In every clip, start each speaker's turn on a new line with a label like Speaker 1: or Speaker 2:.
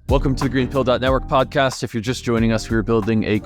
Speaker 1: Welcome to the GreenPilled.network podcast. If you're just joining us, we're building a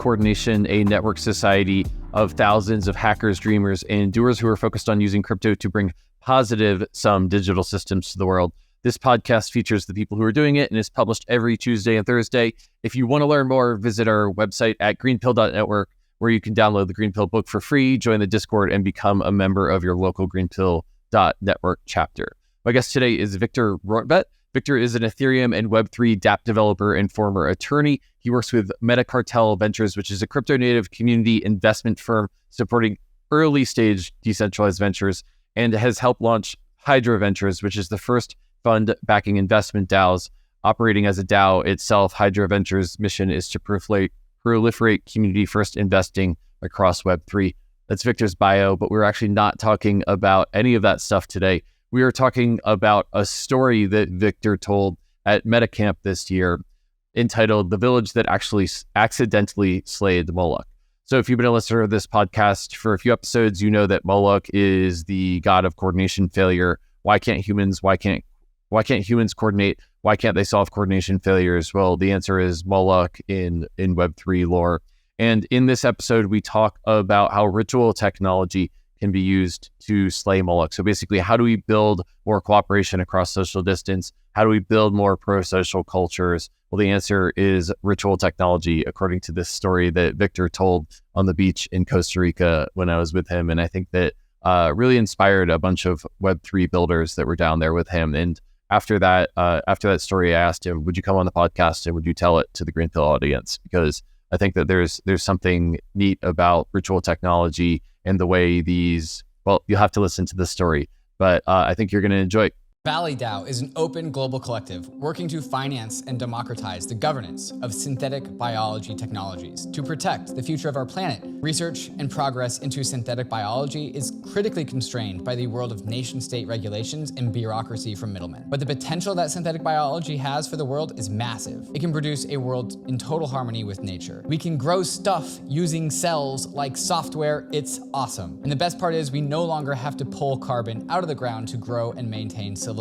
Speaker 1: network society of thousands of hackers, dreamers, and doers who are focused on using crypto to bring positive sum digital systems to the world. This podcast features the people who are doing it and is published every Tuesday and Thursday. If you want to learn more, visit our website at GreenPilled.network, where you can download the GreenPilled book for free, join the Discord, and become a member of your local GreenPilled.network chapter. My guest today is Victor Rortvedt. Victor is an Ethereum and Web3 dApp developer and former attorney. He works with Hydra Ventures, which is a crypto-native community investment firm supporting early-stage decentralized ventures, and has helped launch Hydra Ventures, which is the first fund backing investment DAOs. Operating as a DAO itself, Hydra Ventures' mission is to proliferate community-first investing across Web3. That's Victor's bio, but we're actually not talking about any of that stuff today. We are talking about a story that Victor told at MetaCamp this year entitled The Village That Actually Accidentally Slayed Moloch. So if you've been a listener of this podcast for a few episodes, you know that Moloch is the god of coordination failure. Why can't humans coordinate? Why can't they solve coordination failures? Well, the answer is Moloch in Web3 lore. And in this episode, we talk about how ritual technology can be used to slay Moloch. So basically, how do we build more cooperation across social distance? How do we build more pro-social cultures? Well, the answer is ritual technology, according to this story that Victor told on the beach in Costa Rica when I was with him. And I think that really inspired a bunch of Web3 builders that were down there with him. And after that story, I asked him, would you come on the podcast and would you tell it to the GreenPill audience? Because I think that there's something neat about ritual technology and the way you'll have to listen to the story, but I think you're going to enjoy it.
Speaker 2: ValleyDAO is an open global collective working to finance and democratize the governance of synthetic biology technologies to protect the future of our planet. Research and progress into synthetic biology is critically constrained by the world of nation-state regulations and bureaucracy from middlemen. But the potential that synthetic biology has for the world is massive. It can produce a world in total harmony with nature. We can grow stuff using cells like software. It's awesome. And the best part is we no longer have to pull carbon out of the ground to grow and maintain civilization.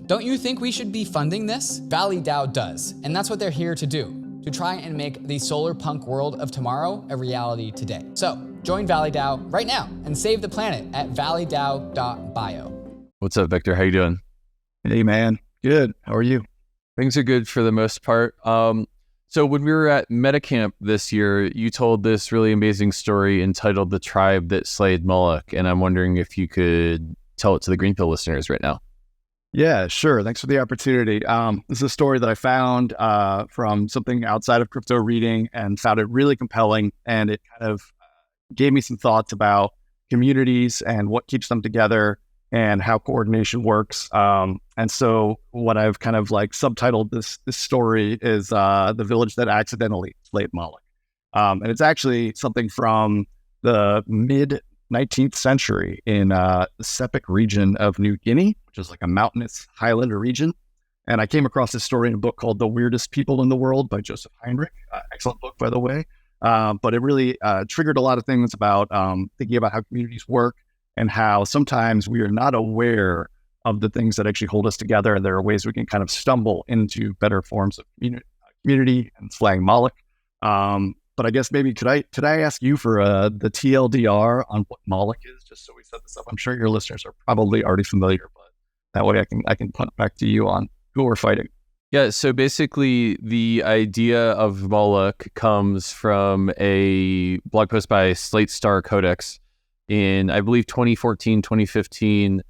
Speaker 2: Don't you think we should be funding this? ValleyDAO does, and that's what they're here to do, to try and make the SolarPunk world of tomorrow a reality today. So join ValleyDAO right now and save the planet at valleydao.bio.
Speaker 1: What's up, Victor? How you doing?
Speaker 3: Hey, man. Good. How are you?
Speaker 1: Things are good for the most part. So when we were at MetaCamp this year, you told this really amazing story entitled The Tribe That Slayed Moloch, and I'm wondering if you could tell it to the GreenPill listeners right now.
Speaker 3: Yeah, sure. Thanks for the opportunity. This is a story that I found from something outside of crypto reading and found it really compelling. And it kind of gave me some thoughts about communities and what keeps them together and how coordination works. And so what I've kind of like subtitled this story is The Village That Accidentally Slayed Moloch. And it's actually something from the mid-19th century in the Sepik region of New Guinea, which is like a mountainous highland region. And I came across this story in a book called The Weirdest People in the World by Joseph Heinrich. Excellent book, by the way. But it really triggered a lot of things about thinking about how communities work and how sometimes we are not aware of the things that actually hold us together. And there are ways we can kind of stumble into better forms of community and slaying Moloch. But I guess maybe could I ask you for the TLDR on what Moloch is, just so we set this up? I'm sure your listeners are probably already familiar, but that way I can punt back to you on who we're fighting.
Speaker 1: Yeah, so basically the idea of Moloch comes from a blog post by Slate Star Codex in, I believe, 2014, 2015,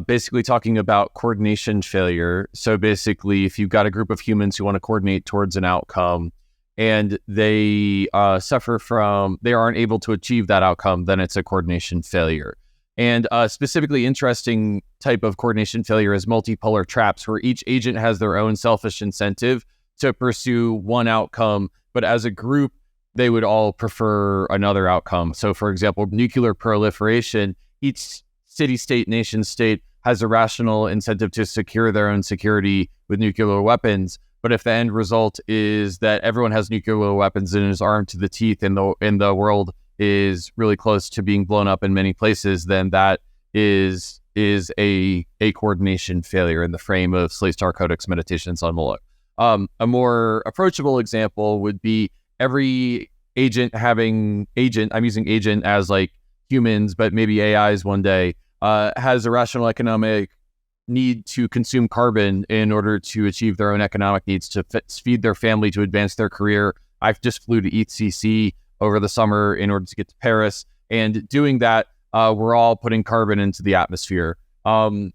Speaker 1: basically talking about coordination failure. So basically, if you've got a group of humans who want to coordinate towards an outcome, and they they aren't able to achieve that outcome, then it's a coordination failure. And specifically interesting type of coordination failure is multipolar traps, where each agent has their own selfish incentive to pursue one outcome, but as a group, they would all prefer another outcome. So for example, nuclear proliferation, each city-state, nation-state has a rational incentive to secure their own security with nuclear weapons. But if the end result is that everyone has nuclear weapons and is armed to the teeth and the world is really close to being blown up in many places, then that is a coordination failure in the frame of Slate Star Codex Meditations on Moloch. A more approachable example would be every agent having agent, I'm using agent as like humans, but maybe AIs one day, has a rational economic need to consume carbon in order to achieve their own economic needs, to feed their family, to advance their career. I just flew to ECC over the summer in order to get to Paris. And doing that, we're all putting carbon into the atmosphere. And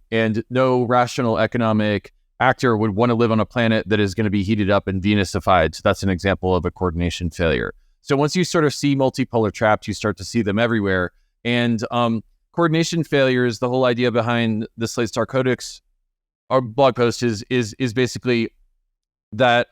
Speaker 1: no rational economic actor would want to live on a planet that is going to be heated up and Venusified. So that's an example of a coordination failure. So once you sort of see multipolar traps, you start to see them everywhere. And coordination failures, the whole idea behind the Slate Star Codex, our blog post is basically that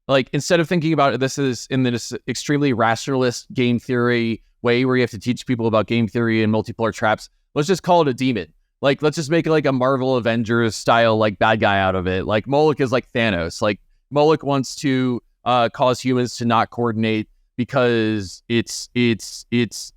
Speaker 1: like instead of thinking about this as in this extremely rationalist game theory way where you have to teach people about game theory and multipolar traps, let's just call it a demon. Like, let's just make it like a Marvel Avengers style, like, bad guy out of it. Like, Moloch is like Thanos. Like, Moloch wants to cause humans to not coordinate because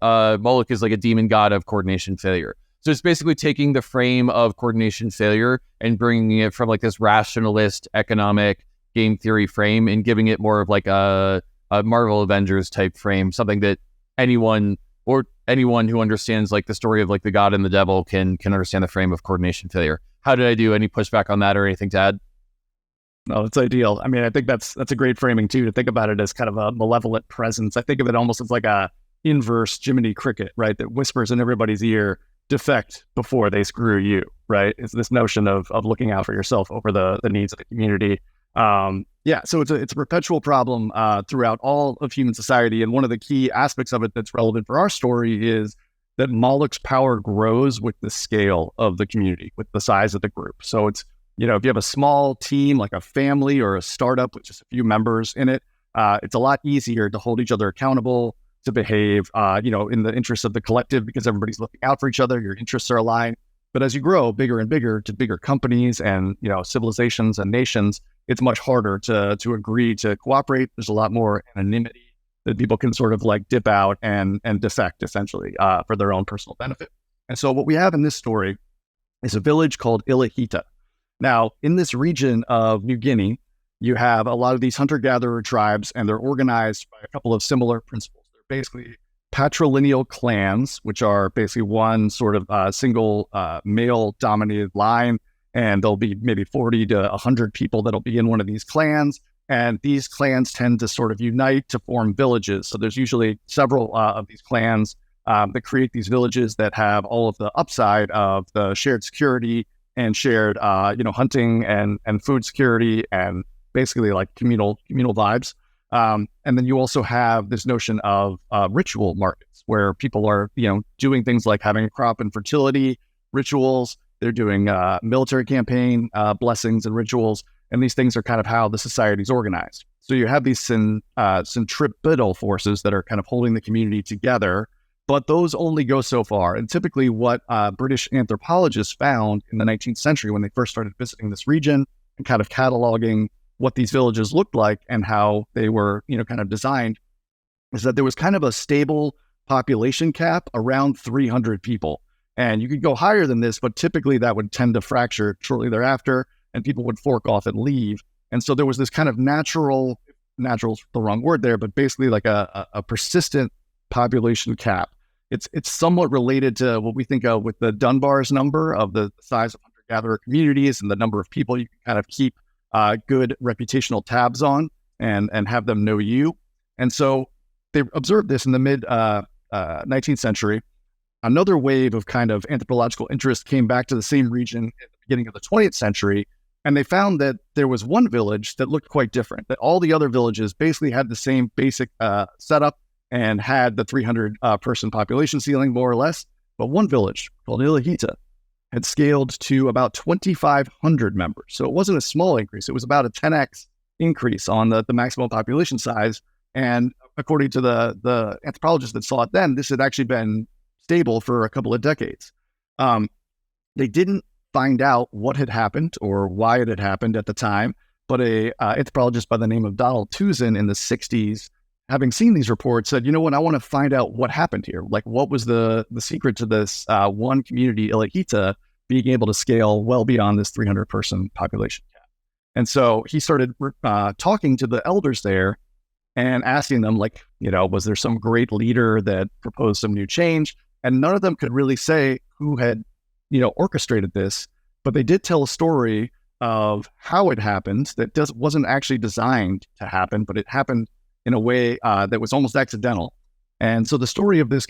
Speaker 1: Moloch is like a demon god of coordination failure. So it's basically taking the frame of coordination failure and bringing it from like this rationalist economic game theory frame and giving it more of like a Marvel Avengers type frame, something that anyone who understands like the story of like the god and the devil can understand the frame of coordination failure. How did I do? Any pushback on that or anything to add?
Speaker 3: No, it's ideal. I mean, I think that's a great framing too, to think about it as kind of a malevolent presence. I think of it almost as like a inverse Jiminy Cricket, right? That whispers in everybody's ear, defect before they screw you, right? It's this notion of looking out for yourself over the needs of the community. So it's a perpetual problem throughout all of human society. And one of the key aspects of it that's relevant for our story is that Moloch's power grows with the scale of the community, with the size of the group. So it's, if you have a small team, like a family or a startup with just a few members in it, it's a lot easier to hold each other accountable, to behave, in the interest of the collective, because everybody's looking out for each other, your interests are aligned. But as you grow bigger and bigger to bigger companies and, civilizations and nations, it's much harder to agree to cooperate. There's a lot more anonymity that people can sort of like dip out and defect essentially for their own personal benefit. And so what we have in this story is a village called Ilahita. Now, in this region of New Guinea, you have a lot of these hunter-gatherer tribes, and they're organized by a couple of similar principles. They're basically patrilineal clans, which are basically one sort of single male-dominated line, and there'll be maybe 40 to 100 people that'll be in one of these clans, and these clans tend to sort of unite to form villages. So there's usually several of these clans that create these villages that have all of the upside of the shared security and shared, hunting and food security and basically like communal vibes. And then you also have this notion of ritual markets where people are, doing things like having a crop and fertility rituals. They're doing military campaign blessings and rituals. And these things are kind of how the society is organized. So you have these centripetal forces that are kind of holding the community together, but those only go so far. And typically what British anthropologists found in the 19th century when they first started visiting this region and kind of cataloging what these villages looked like and how they were, kind of designed, is that there was kind of a stable population cap around 300 people. And you could go higher than this, but typically that would tend to fracture shortly thereafter, and people would fork off and leave. And so there was this kind of natural's the wrong word there, but basically like a persistent population cap. It's somewhat related to what we think of with the Dunbar's number of the size of hunter-gatherer communities and the number of people you can kind of keep good reputational tabs on and have them know you. And so they observed this in the mid 19th century. Another wave of kind of anthropological interest came back to the same region at the beginning of the 20th century. And they found that there was one village that looked quite different, that all the other villages basically had the same basic setup and had the 300 person population ceiling, more or less. But one village called Ilahita had scaled to about 2,500 members. So it wasn't a small increase. It was about a 10x increase on the maximum population size. And according to the anthropologists that saw it then, this had actually been stable for a couple of decades. They didn't find out what had happened or why it had happened at the time, but a anthropologist by the name of Donald Tuzin in the 60s, having seen these reports, said, you know what, I want to find out what happened here. Like, what was the secret to this one community, Ilahita, being able to scale well beyond this 300 person population cap? And so he started talking to the elders there and asking them, like, was there some great leader that proposed some new change? And none of them could really say who had, orchestrated this, but they did tell a story of how it happened that wasn't actually designed to happen, but it happened in a way that was almost accidental. And so the story of this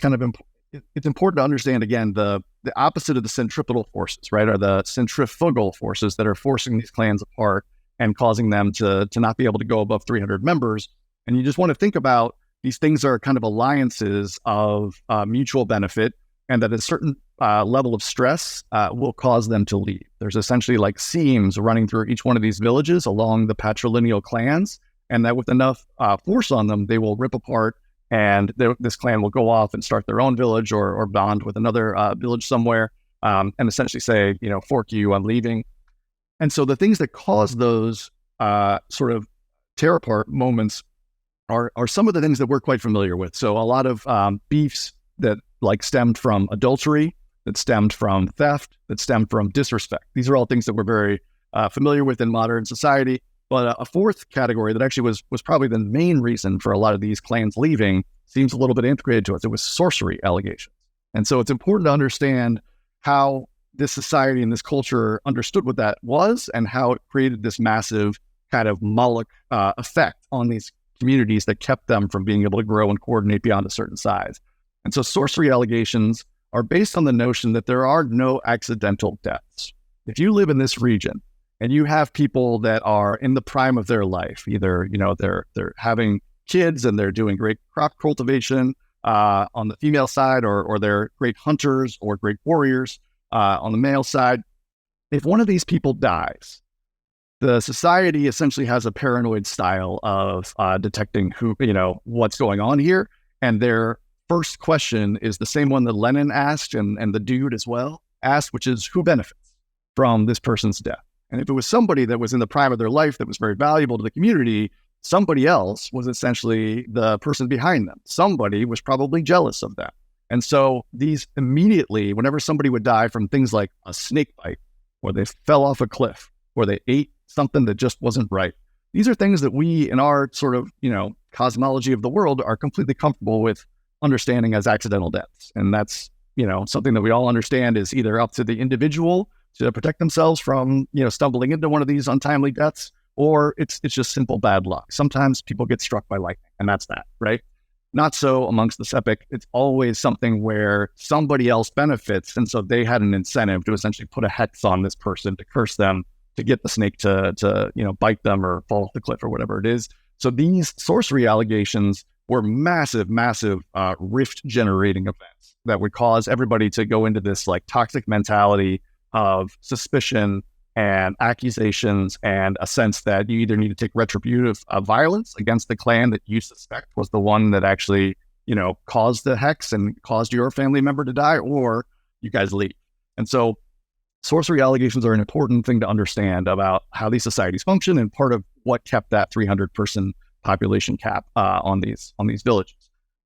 Speaker 3: it's important to understand, again, the opposite of the centripetal forces, right, are the centrifugal forces that are forcing these clans apart and causing them to not be able to go above 300 members. And you just want to think about these things are kind of alliances of mutual benefit, and that a certain level of stress will cause them to leave. There's essentially like seams running through each one of these villages along the patrilineal clans, and that with enough force on them, they will rip apart, and this clan will go off and start their own village or bond with another village somewhere, and essentially say, fork you, I'm leaving. And so the things that cause those sort of tear apart moments are some of the things that we're quite familiar with. So a lot of beefs that like stemmed from adultery, that stemmed from theft, that stemmed from disrespect. These are all things that we're very familiar with in modern society. But a fourth category that actually was probably the main reason for a lot of these clans leaving seems a little bit integrated to us. It was sorcery allegations. And so it's important to understand how this society and this culture understood what that was and how it created this massive kind of Moloch effect on these communities that kept them from being able to grow and coordinate beyond a certain size. And so sorcery allegations are based on the notion that there are no accidental deaths. If you live in this region and you have people that are in the prime of their life, either, they're having kids and they're doing great crop cultivation on the female side, or they're great hunters or great warriors on the male side. If one of these people dies, the society essentially has a paranoid style of detecting what's going on here. And their first question is the same one that Lenin asked and the dude as well asked, which is, who benefits from this person's death? And if it was somebody that was in the prime of their life that was very valuable to the community, somebody else was essentially the person behind them. Somebody was probably jealous of them. And so these immediately, whenever somebody would die from things like a snake bite, or they fell off a cliff, or they ate something that just wasn't right, these are things that we, in our sort of, cosmology of the world, are completely comfortable with understanding as accidental deaths. And that's, something that we all understand is either up to the individual to protect themselves from, stumbling into one of these untimely deaths, or it's just simple bad luck. Sometimes people get struck by lightning, and that's that, right? Not so amongst the Sepik. It's always something where somebody else benefits, and so they had an incentive to essentially put a hex on this person to curse them, to get the snake to bite them or fall off the cliff or whatever it is. So these sorcery allegations were massive rift-generating events that would cause everybody to go into this like toxic mentality of suspicion and accusations, and a sense that you either need to take retributive violence against the clan that you suspect was the one that actually, caused the hex and caused your family member to die, or you guys leave. And so sorcery allegations are an important thing to understand about how these societies function, and part of what kept that 300 person population cap on these villages.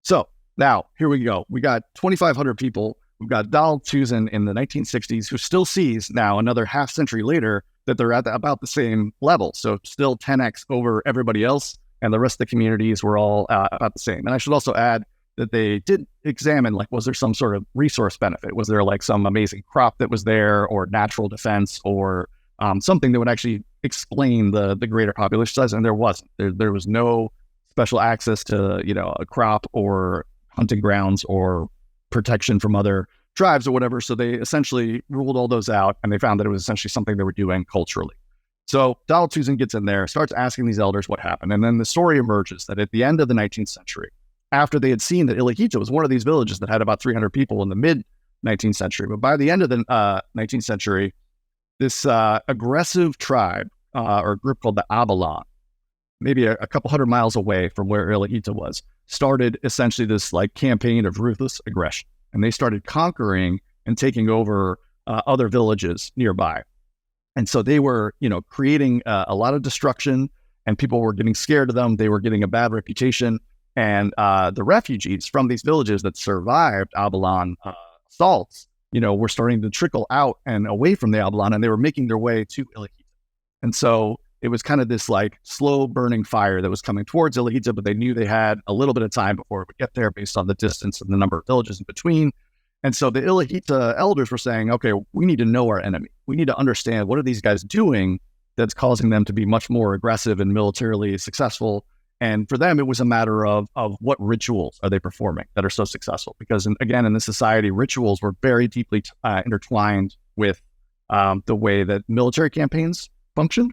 Speaker 3: So now here we go. We got 2,500 people. We've got Donald Tusen in the 1960s, who still sees now, another half century later, that they're at about the same level. So still 10x over everybody else, and the rest of the communities were all about the same. And I should also add that they did examine, like, was there some sort of resource benefit? Was there like some amazing crop that was there, or natural defense, or something that would actually explain the greater population size? And there wasn't. There was no special access to, a crop or hunting grounds or protection from other tribes or whatever. So they essentially ruled all those out, and they found that it was essentially something they were doing culturally. So Donald Tusen gets in there, starts asking these elders what happened. And then the story emerges that at the end of the 19th century, after they had seen that Illiquito was one of these villages that had about 300 people in the mid 19th century, but by the end of the 19th century, this aggressive tribe or group called the Abalon, maybe a couple hundred miles away from where Illiquito was, started essentially this like campaign of ruthless aggression. And they started conquering and taking over other villages nearby. And so they were, creating a lot of destruction, and people were getting scared of them. They were getting a bad reputation. And the refugees from these villages that survived Abalon assaults, were starting to trickle out and away from the Abalon, and they were making their way to Illiquito. And so it was kind of this like slow burning fire that was coming towards Ilahita, but they knew they had a little bit of time before it would get there based on the distance and the number of villages in between. And so the Ilahita elders were saying, okay, we need to know our enemy. We need to understand what are these guys doing that's causing them to be much more aggressive and militarily successful. And for them, it was a matter of what rituals are they performing that are so successful? Because again, in this society, rituals were very deeply intertwined with the way that military campaigns function.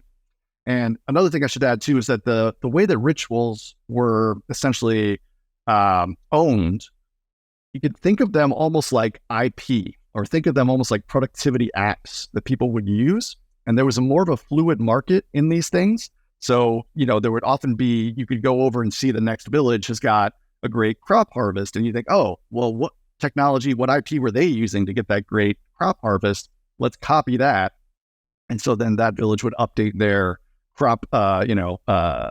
Speaker 3: And another thing I should add too is that the way that rituals were essentially owned, you could think of them almost like IP, or think of them almost like productivity apps that people would use. And there was more of a fluid market in these things. So, there would often be, you could go over and see the next village has got a great crop harvest. And you think, oh, well, what technology, what IP were they using to get that great crop harvest? Let's copy that. And so then that village would update their crop,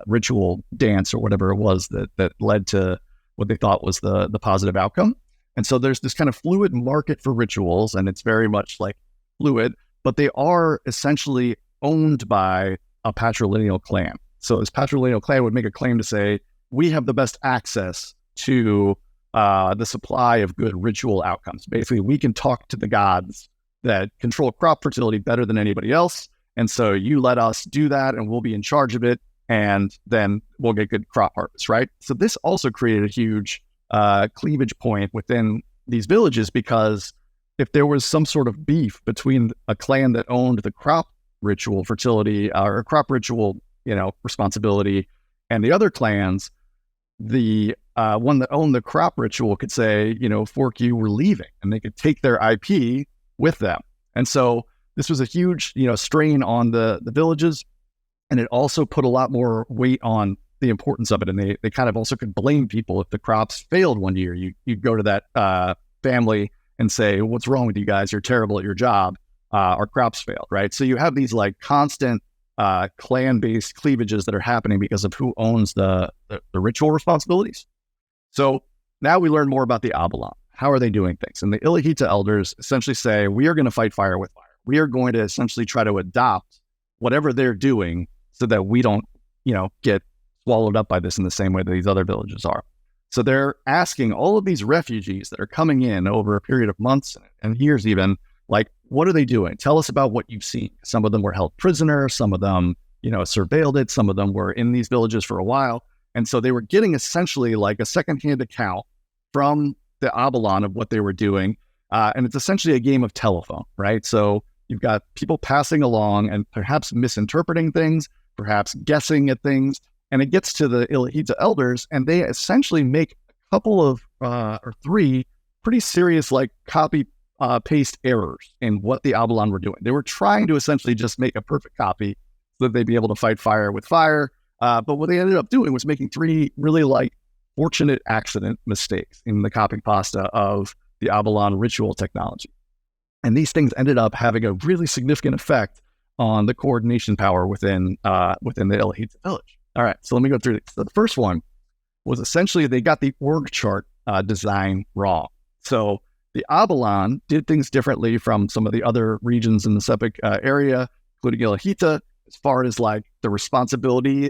Speaker 3: ritual dance or whatever it was that led to what they thought was the positive outcome. And so there's this kind of fluid market for rituals, and it's very much like fluid, but they are essentially owned by a patrilineal clan. So this patrilineal clan would make a claim to say, we have the best access to the supply of good ritual outcomes. Basically, we can talk to the gods that control crop fertility better than anybody else. And so you let us do that and we'll be in charge of it. And then we'll get good crop harvest, right? So this also created a huge cleavage point within these villages, because if there was some sort of beef between a clan that owned the crop ritual fertility or crop ritual, responsibility, and the other clans, the one that owned the crop ritual could say, fork you, we're leaving, and they could take their IP with them. And so this was a huge, strain on the villages, and it also put a lot more weight on the importance of it. And they kind of also could blame people if the crops failed one year. You'd go to that family and say, what's wrong with you guys? You're terrible at your job. Our crops failed, right? So you have these like constant clan-based cleavages that are happening because of who owns the ritual responsibilities. So now we learn more about the Avalon. How are they doing things? And the Ilahita elders essentially say, we are going to fight fire with fire. We are going to essentially try to adopt whatever they're doing so that we don't, get swallowed up by this in the same way that these other villages are. So they're asking all of these refugees that are coming in over a period of months and years even, like, what are they doing? Tell us about what you've seen. Some of them were held prisoner. Some of them, surveilled it. Some of them were in these villages for a while. And so they were getting essentially like a secondhand account from the Avalon of what they were doing. And it's essentially a game of telephone, right? So you've got people passing along and perhaps misinterpreting things, perhaps guessing at things. And it gets to the Ilahita elders, and they essentially make a couple of, or three pretty serious, like copy paste errors in what the Avalon were doing. They were trying to essentially just make a perfect copy so that they'd be able to fight fire with fire. But what they ended up doing was making three really like fortunate accident mistakes in the copy pasta of the Avalon ritual technology. And these things ended up having a really significant effect on the coordination power within the Ilahita village. All right, so let me go through this. So the first one was essentially they got the org chart design wrong. So the Avalon did things differently from some of the other regions in the Sepik area, including Ilahita, as far as like the responsibility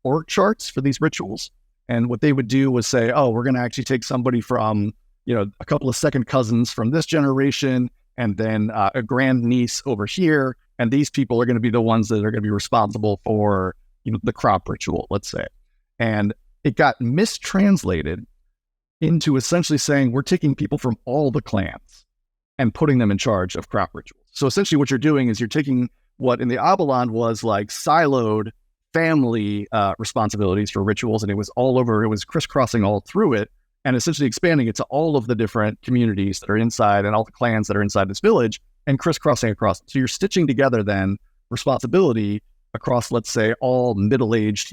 Speaker 3: org charts for these rituals. And what they would do was say, oh, we're going to actually take somebody from, a couple of second cousins from this generation, and then a grandniece over here. And these people are going to be the ones that are going to be responsible for, the crop ritual, let's say. And it got mistranslated into essentially saying we're taking people from all the clans and putting them in charge of crop rituals. So essentially what you're doing is you're taking what in the Avalon was like siloed family responsibilities for rituals, and it was all over, it was crisscrossing all through it, and essentially expanding it to all of the different communities that are inside and all the clans that are inside this village and crisscrossing across. So you're stitching together then responsibility across, let's say, all middle-aged,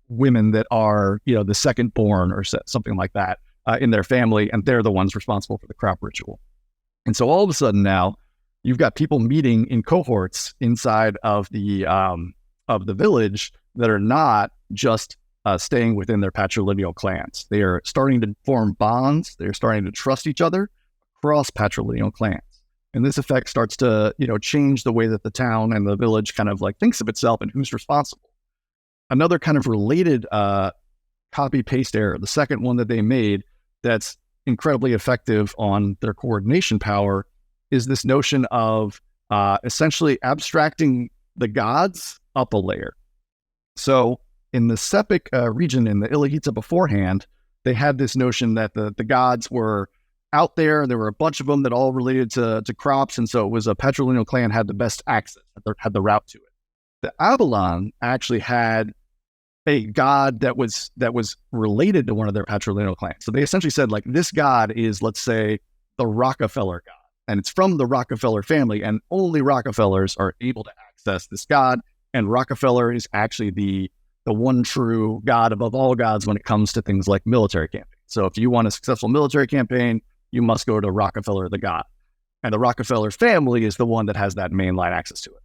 Speaker 3: women that are, the second born or something like that in their family, and they're the ones responsible for the crop ritual. And so all of a sudden now you've got people meeting in cohorts inside of the village that are not just staying within their patrilineal clans. They are starting to form bonds. They're starting to trust each other across patrilineal clans. And this effect starts to, change the way that the town and the village kind of like thinks of itself and who's responsible. Another kind of related copy paste error, the second one that they made that's incredibly effective on their coordination power, is this notion of essentially abstracting the gods up a layer. So in the Sepik region in the Ilahita beforehand, they had this notion that the gods were out there. There were a bunch of them that all related to crops. And so it was a patrilineal clan had the best access, had the route to it. The Avalon actually had a god that was related to one of their patrilineal clans. So they essentially said, like, this god is, let's say, the Rockefeller god. And it's from the Rockefeller family, and only Rockefellers are able to access this god. And Rockefeller is actually the one true god above all gods when it comes to things like military campaigns. So if you want a successful military campaign, you must go to Rockefeller, the god. And the Rockefeller family is the one that has that mainline access to it.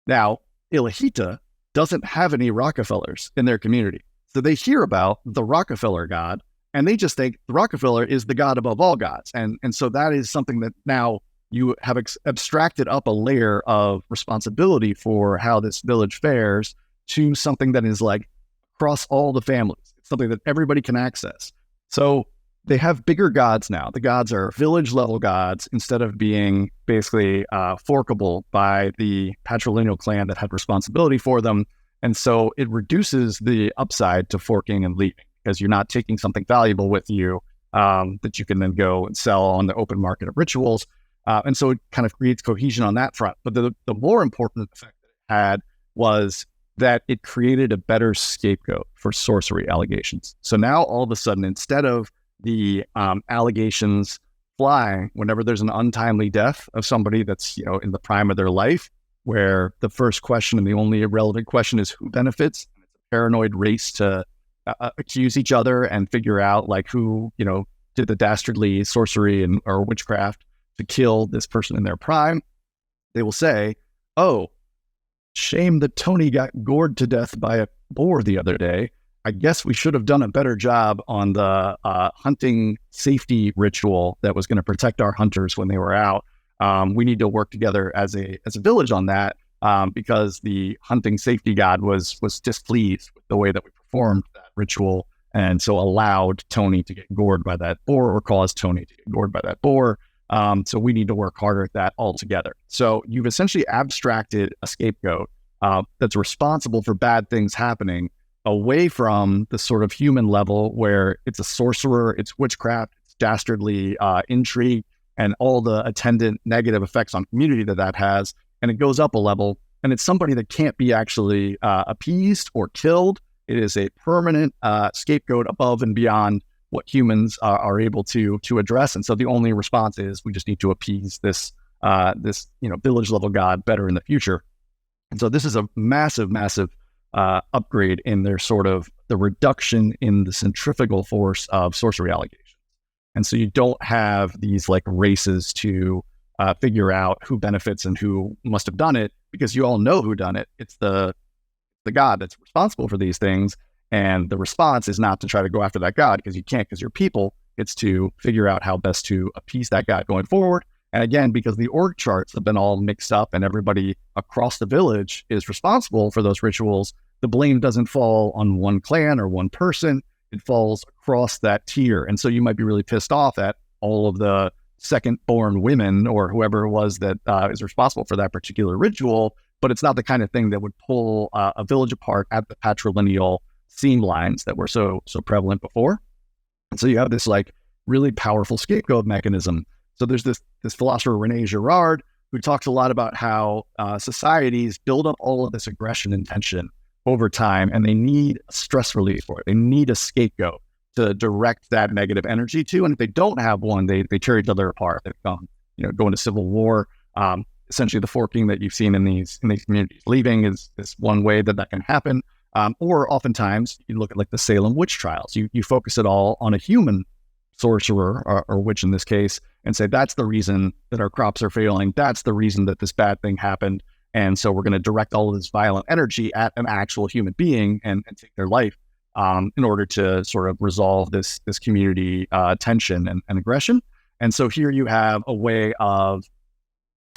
Speaker 3: Now, Ilahita doesn't have any Rockefellers in their community. So they hear about the Rockefeller god, and they just think the Rockefeller is the god above all gods. And so that is something that now you have abstracted up a layer of responsibility for how this village fares to something that is like across all the families. It's something that everybody can access. So they have bigger gods now. The gods are village level gods instead of being basically forkable by the patrilineal clan that had responsibility for them. And so it reduces the upside to forking and leaving because you're not taking something valuable with you that you can then go and sell on the open market of rituals. And so it kind of creates cohesion on that front. But the more important effect that it had was that it created a better scapegoat for sorcery allegations. So now all of a sudden, instead of the allegations fly whenever there's an untimely death of somebody that's, in the prime of their life, where the first question and the only irrelevant question is who benefits. It's a paranoid race to accuse each other and figure out like who, did the dastardly sorcery or witchcraft to kill this person in their prime. They will say, oh, shame that Tony got gored to death by a boar the other day. I guess we should have done a better job on the hunting safety ritual that was going to protect our hunters when they were out. We need to work together as a village on that because the hunting safety god was displeased with the way that we performed that ritual, and so allowed Tony to get gored by that boar or caused Tony to get gored by that boar. So we need to work harder at that all together. So you've essentially abstracted a scapegoat that's responsible for bad things happening away from the sort of human level where it's a sorcerer, it's witchcraft, it's dastardly intrigue, and all the attendant negative effects on community that has. And it goes up a level, and it's somebody that can't be actually appeased or killed. It is a permanent scapegoat above and beyond what humans are able to address. And so the only response is we just need to appease this village level god better in the future. And so this is a massive upgrade in their sort of the reduction in the centrifugal force of sorcery allegations. And so you don't have these like races to figure out who benefits and who must have done it, because you all know who done it. It's the god that's responsible for these things. And the response is not to try to go after that god because you can't, because you're people. It's to figure out how best to appease that god going forward. And again, because the org charts have been all mixed up and everybody across the village is responsible for those rituals, the blame doesn't fall on one clan or one person. It falls across that tier. And so you might be really pissed off at all of the second-born women or whoever it was that is responsible for that particular ritual, but it's not the kind of thing that would pull a village apart at the patrilineal seam lines that were so prevalent before. And so you have this like really powerful scapegoat mechanism. So there's this philosopher, Rene Girard, who talks a lot about how societies build up all of this aggression and tension over time, and they need a stress relief for it. They need a scapegoat to direct that negative energy to. And if they don't have one, they tear each other apart. They become, go into civil war. Essentially, the forking that you've seen in these communities. Leaving is one way that can happen. Or oftentimes, you look at like the Salem witch trials. You focus it all on a human sorcerer or witch in this case, and say that's the reason that our crops are failing. That's the reason that this bad thing happened. And so we're going to direct all of this violent energy at an actual human being and take their life in order to sort of resolve this community tension and aggression. And so here you have a way of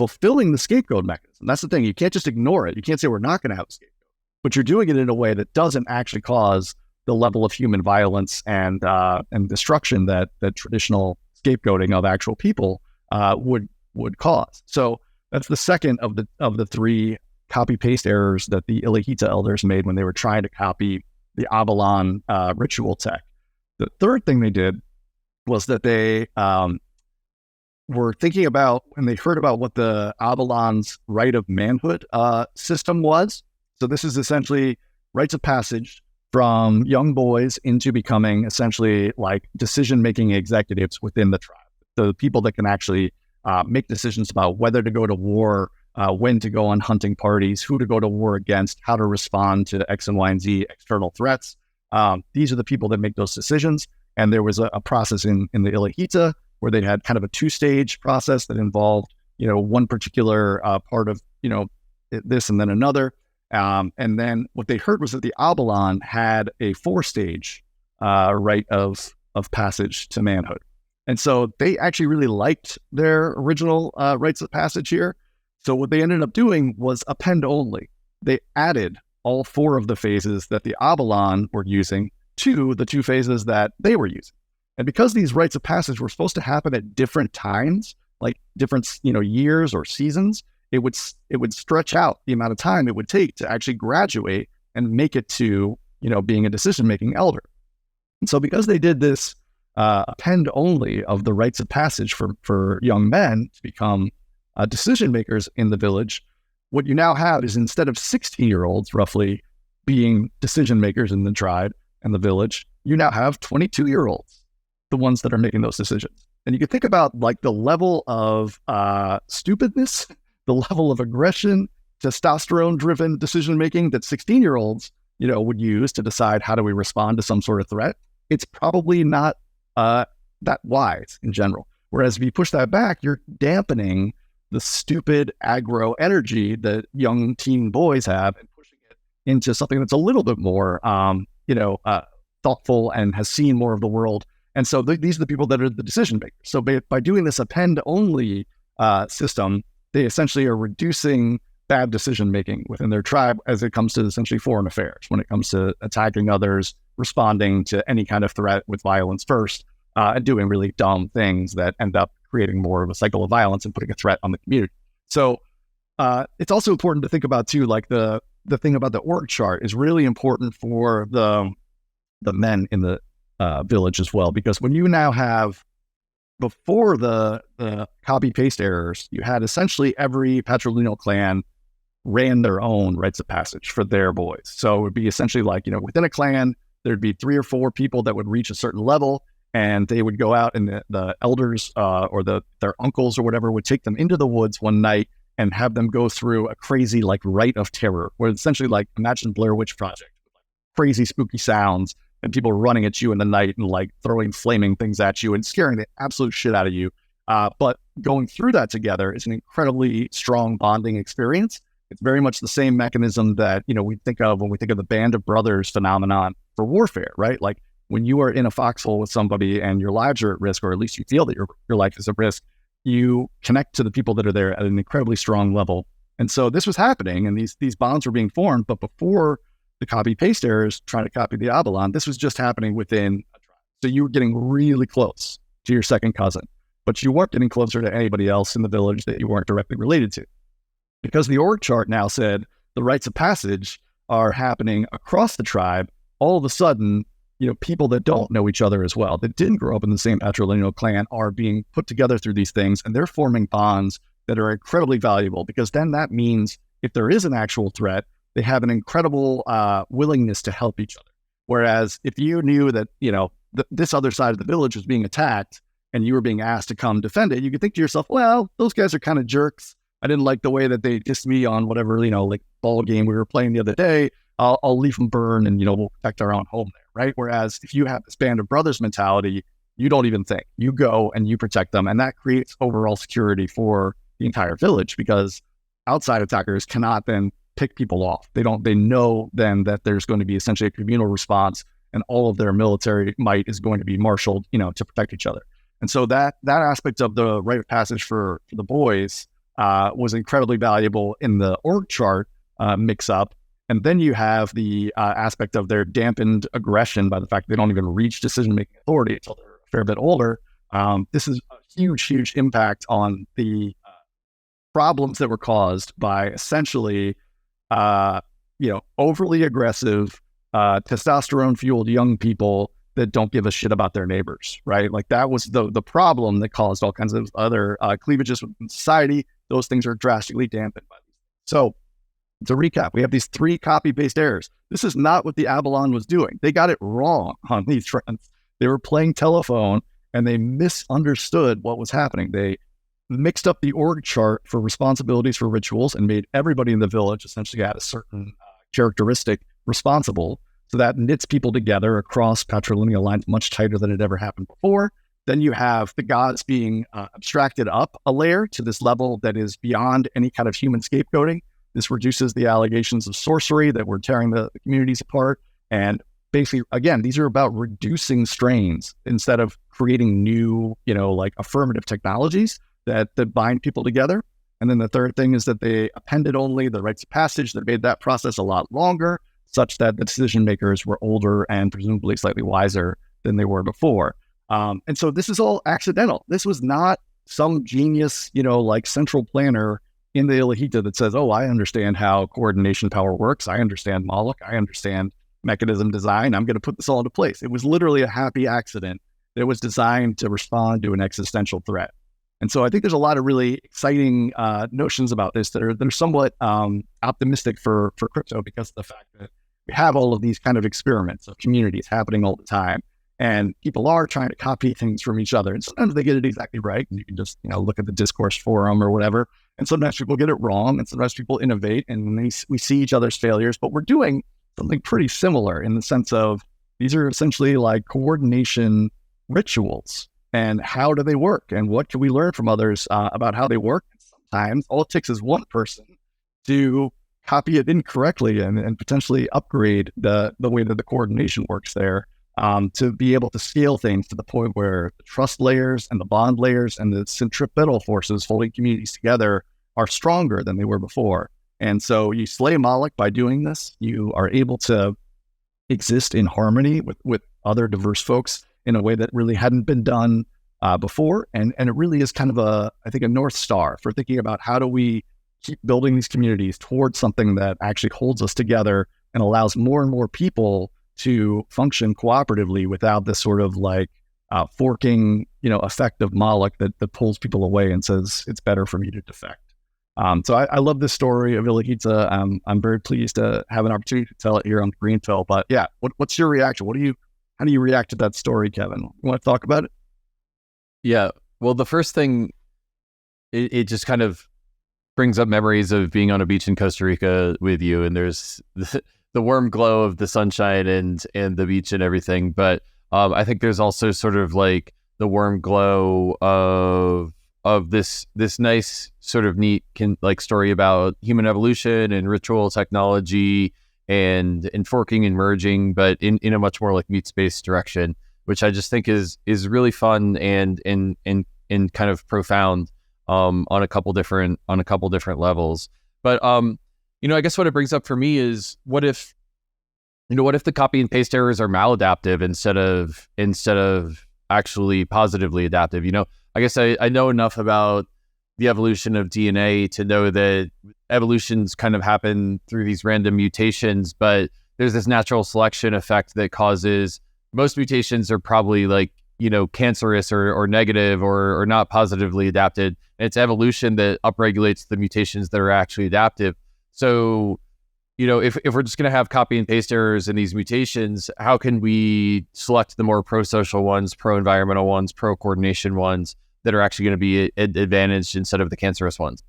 Speaker 3: fulfilling the scapegoat mechanism. That's the thing. You can't just ignore it. You can't say we're not going to have a scapegoat, but you're doing it in a way that doesn't actually cause the level of human violence and destruction that traditional scapegoating of actual people would cause. So that's the second of the three copy paste errors that the Ilahita elders made when they were trying to copy the Avalon ritual tech. The third thing they did was that they were thinking about, when they heard about what the Avalon's rite of manhood system was. So this is essentially rites of passage from young boys into becoming essentially like decision-making executives within the tribe. The people that can actually make decisions about whether to go to war, when to go on hunting parties, who to go to war against, how to respond to X and Y and Z external threats. These are the people that make those decisions. And there was a process in the Ilahita where they had kind of a two-stage process that involved, one particular part of, this and then another. And then what they heard was that the Avalon had a four-stage rite of passage to manhood. And so they actually really liked their original rites of passage here. So what they ended up doing was append only. They added all four of the phases that the Avalon were using to the two phases that they were using. And because these rites of passage were supposed to happen at different times, like different, years or seasons, it would stretch out the amount of time it would take to actually graduate and make it to, being a decision-making elder. And so because they did this append only of the rites of passage for young men to become decision makers in the village, what you now have is, instead of 16-year-olds roughly being decision makers in the tribe and the village, you now have 22-year-olds, the ones that are making those decisions. And you can think about like the level of stupidness, the level of aggression, testosterone-driven decision-making that 16-year-olds, would use to decide how do we respond to some sort of threat. It's probably not that wise in general. Whereas if you push that back, you're dampening the stupid aggro energy that young teen boys have and pushing it into something that's a little bit more, thoughtful and has seen more of the world. And so these are the people that are the decision makers. So by doing this append-only system, they essentially are reducing bad decision-making within their tribe as it comes to essentially foreign affairs, when it comes to attacking others, responding to any kind of threat with violence first, and doing really dumb things that end up creating more of a cycle of violence and putting a threat on the community. So it's also important to think about too, like the thing about the org chart is really important for the men in the village as well, because when you now have, before the copy paste errors, you had essentially every patrilineal clan ran their own rites of passage for their boys. So it would be essentially like, within a clan, there'd be 3 or 4 people that would reach a certain level, and they would go out, and the elders or their uncles or whatever would take them into the woods one night and have them go through a crazy like rite of terror, where it's essentially like, imagine Blair Witch Project, crazy spooky sounds and people running at you in the night and like throwing flaming things at you and scaring the absolute shit out of you. But going through that together is an incredibly strong bonding experience. It's very much the same mechanism that, we think of when we think of the band of brothers phenomenon for warfare, right? Like when you are in a foxhole with somebody and your lives are at risk, or at least you feel that your life is at risk, you connect to the people that are there at an incredibly strong level. And so this was happening, and these bonds were being formed. But before the copy paste errors trying to copy the Avalon, this was just happening within a tribe. So you were getting really close to your second cousin, but you weren't getting closer to anybody else in the village that you weren't directly related to. Because the org chart now said the rites of passage are happening across the tribe, all of a sudden, people that don't know each other as well, that didn't grow up in the same patrilineal clan, are being put together through these things, and they're forming bonds that are incredibly valuable, because then that means if there is an actual threat, they have an incredible willingness to help each other. Whereas if you knew that, this other side of the village was being attacked and you were being asked to come defend it, you could think to yourself, well, those guys are kind of jerks. I didn't like the way that they dissed me on whatever, like ball game we were playing the other day. I'll leave them burn and, we'll protect our own home there, right? Whereas if you have this band of brothers mentality, you don't even think. You go and you protect them, and that creates overall security for the entire village, because outside attackers cannot then pick people off. They know then that there's going to be essentially a communal response, and all of their military might is going to be marshaled, to protect each other. And so that aspect of the rite of passage for the boys was incredibly valuable in the org chart mix-up. And then you have the aspect of their dampened aggression by the fact that they don't even reach decision-making authority until they're a fair bit older. This is a huge, huge impact on the problems that were caused by essentially, overly aggressive, testosterone-fueled young people that don't give a shit about their neighbors, right? Like that was the problem that caused all kinds of other cleavages within society. Those things are drastically dampened by these. So to recap, we have these 3 copy-paste errors. This is not what the Avalon was doing. They got it wrong on these trends. They were playing telephone and they misunderstood what was happening. They mixed up the org chart for responsibilities for rituals and made everybody in the village essentially had a certain characteristic responsible. So that knits people together across patrilineal lines much tighter than it ever happened before. Then you have the gods being abstracted up a layer to this level that is beyond any kind of human scapegoating. This reduces the allegations of sorcery that were tearing the communities apart. And basically, again, these are about reducing strains instead of creating new, affirmative technologies that bind people together. And then the third thing is that they appended only the rites of passage that made that process a lot longer, such that the decision makers were older and presumably slightly wiser than they were before. And so this is all accidental. This was not some genius, central planner in the Ilahita that says, oh, I understand how coordination power works. I understand Moloch. I understand mechanism design. I'm going to put this all into place. It was literally a happy accident that was designed to respond to an existential threat. And so I think there's a lot of really exciting notions about this that are somewhat optimistic for crypto because of the fact that we have all of these kind of experiments of communities happening all the time. And people are trying to copy things from each other. And sometimes they get it exactly right. And you can just, look at the discourse forum or whatever. And sometimes people get it wrong. And sometimes people innovate and we see each other's failures. But we're doing something pretty similar in the sense of these are essentially like coordination rituals. And how do they work? And what can we learn from others about how they work? Sometimes all it takes is one person to copy it incorrectly and potentially upgrade the way that the coordination works there to be able to scale things to the point where the trust layers and the bond layers and the centripetal forces holding communities together are stronger than they were before. And so you slay Moloch by doing this. You are able to exist in harmony with other diverse folks in a way that really hadn't been done before. And it really is kind of a North Star for thinking about how do we keep building these communities towards something that actually holds us together and allows more and more people to function cooperatively without this sort of forking, effect of Moloch that pulls people away and says it's better for me to defect. So I love this story of Ilahita. I'm very pleased to have an opportunity to tell it here on GreenPilled. But yeah, what's your reaction? How do you react to that story, Kevin? You want to talk about it?
Speaker 1: Yeah. Well, the first thing, it just kind of brings up memories of being on a beach in Costa Rica with you, and there's the warm glow of the sunshine and the beach and everything. But I think there's also sort of like the warm glow of this nice sort of neat story about human evolution and ritual technology and forking and merging, but in a much more like meat-based direction, which I just think is really fun and kind of profound on a couple different levels. But I guess what it brings up for me is what if the copy and paste errors are maladaptive instead of actually positively adaptive? I guess I know enough about the evolution of DNA to know that evolutions kind of happen through these random mutations, but there's this natural selection effect that causes most mutations are probably cancerous or negative or not positively adapted. And it's evolution that upregulates the mutations that are actually adaptive. So, if we're just going to have copy and paste errors in these mutations, how can we select the more pro-social ones, pro-environmental ones, pro-coordination ones that are actually going to be advantaged instead of the cancerous ones?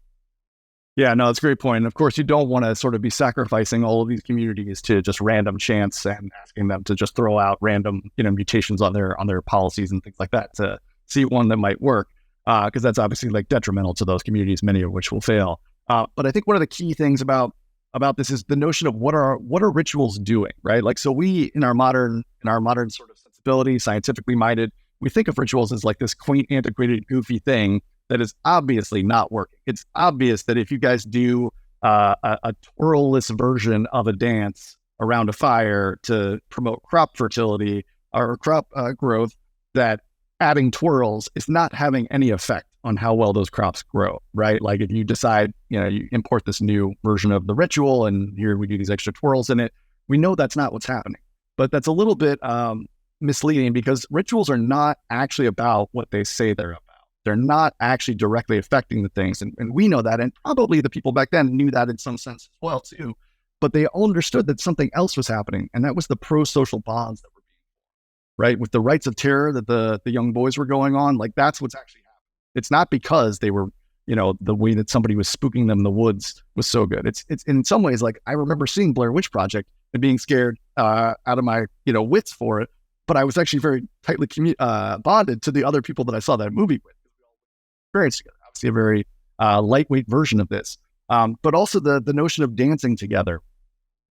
Speaker 3: Yeah, no, that's a great point. And of course, you don't want to sort of be sacrificing all of these communities to just random chance and asking them to just throw out random, mutations on their policies and things like that to see one that might work, because that's obviously detrimental to those communities, many of which will fail. But I think one of the key things about this is the notion of what are rituals doing, right? So we in our modern sort of sensibility, scientifically minded, we think of rituals as this quaint, antiquated, goofy thing that is obviously not working. It's obvious that if you guys do a twirl-less version of a dance around a fire to promote crop fertility or crop growth, that adding twirls is not having any effect on how well those crops grow, right? Like if you decide, you import this new version of the ritual and here we do these extra twirls in it, we know that's not what's happening. But that's a little bit misleading because rituals are not actually about what they say they're about. They're not actually directly affecting the things. And we know that. And probably the people back then knew that in some sense as well, too. But they all understood that something else was happening. And that was the pro-social bonds that were being formed, right? With the rites of terror that the young boys were going on, like that's what's actually happening. It's not because they were, the way that somebody was spooking them in the woods was so good. It's in some ways, like I remember seeing Blair Witch Project and being scared out of my, wits for it. But I was actually very tightly bonded to the other people that I saw that movie with. Experience together. Obviously a very lightweight version of this. But also the notion of dancing together,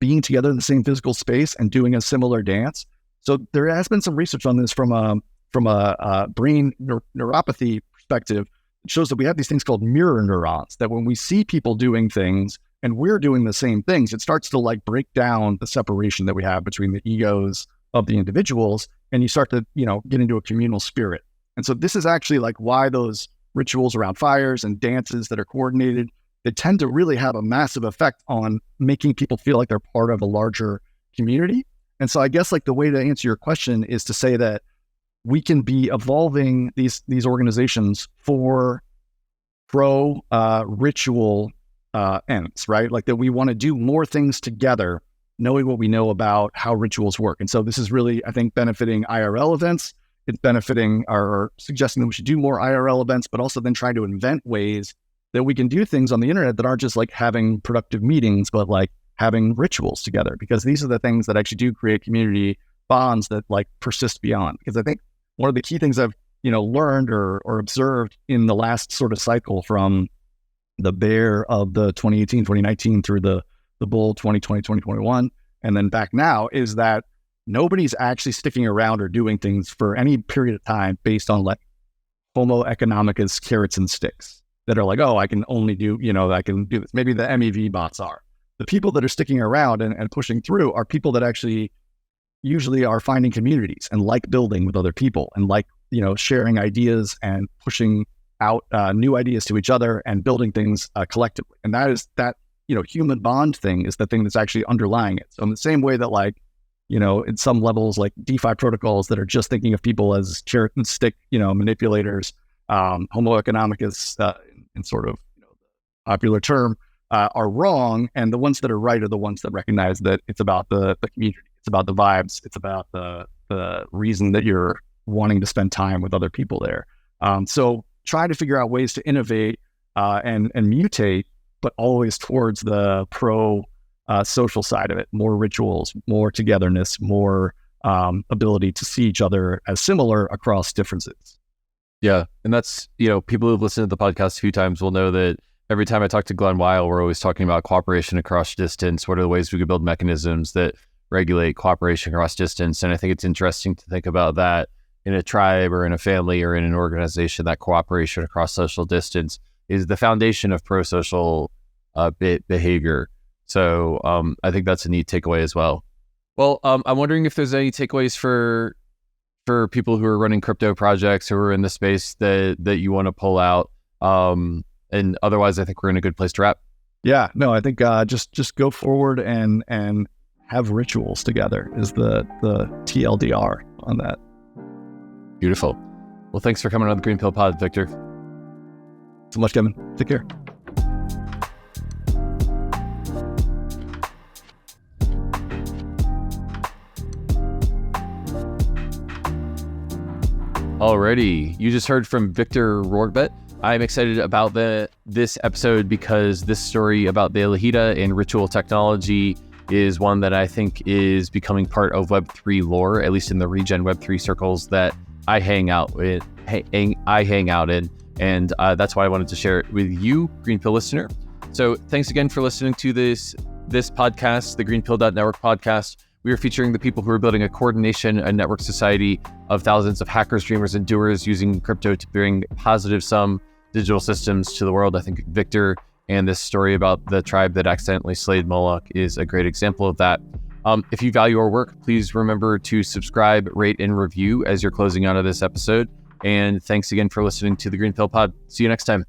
Speaker 3: being together in the same physical space and doing a similar dance. So there has been some research on this from a brain neuropathy perspective. It shows that we have these things called mirror neurons, that when we see people doing things and we're doing the same things, it starts to like break down the separation that we have between the egos of the individuals, and you start to, get into a communal spirit. And so this is actually like why those rituals around fires and dances that are coordinated, they tend to really have a massive effect on making people feel like they're part of a larger community. And so I guess like the way to answer your question is to say that we can be evolving these organizations for ritual ends, right? Like that we want to do more things together, knowing what we know about how rituals work. And so this is really, I think, benefiting IRL events. It's benefiting or suggesting that we should do more IRL events, but also then trying to invent ways that we can do things on the internet that aren't just like having productive meetings, but like having rituals together, because these are the things that actually do create community bonds that like persist beyond. Because I think one of the key things I've, learned or observed in the last sort of cycle from the bear of the 2018, 2019 through the bull 2020, 2021, and then back now is that nobody's actually sticking around or doing things for any period of time based on like Homo economicus carrots and sticks that are like, oh, I can only do, I can do this. Maybe the MEV bots are. The people that are sticking around and pushing through are people that actually usually are finding communities and like building with other people and like, sharing ideas and pushing out new ideas to each other and building things collectively. And that human bond thing is the thing that's actually underlying it. So in the same way that like, in some levels, like DeFi protocols that are just thinking of people as carrot and stick, manipulators, Homo economicus, in sort of the popular term, are wrong. And the ones that are right are the ones that recognize that it's about the community. It's about the vibes. It's about the reason that you're wanting to spend time with other people there. So try to figure out ways to innovate and mutate, but always towards the social side of it, more rituals, more togetherness, more ability to see each other as similar across differences.
Speaker 1: Yeah. And that's, people who've listened to the podcast a few times will know that every time I talk to Glenn Weil, we're always talking about cooperation across distance. What are the ways we could build mechanisms that regulate cooperation across distance? And I think it's interesting to think about that in a tribe or in a family or in an organization, that cooperation across social distance is the foundation of pro-social behavior. So I think that's a neat takeaway as well. Well, I'm wondering if there's any takeaways for people who are running crypto projects who are in the space that you want to pull out. And otherwise, I think we're in a good place to wrap.
Speaker 3: Yeah, no, I think just go forward and have rituals together is the TLDR on that.
Speaker 1: Beautiful. Well, thanks for coming on the GreenPilled Pod, Victor.
Speaker 3: So much, Kevin. Take care.
Speaker 1: Alrighty, you just heard from Victor Rortvedt. I'm excited about this episode because this story about the Hydra and ritual technology is one that I think is becoming part of Web3 lore, at least in the regen Web3 circles that I hang out in, and that's why I wanted to share it with you, GreenPill listener. So thanks again for listening to this podcast, the GreenPilled.network podcast. We are featuring the people who are building a coordination and network society of thousands of hackers, dreamers, and doers using crypto to bring positive sum digital systems to the world. I think Victor and this story about the tribe that accidentally slayed Moloch is a great example of that. If you value our work, please remember to subscribe, rate, and review as you're closing out of this episode. And thanks again for listening to the GreenPilled Pod. See you next time.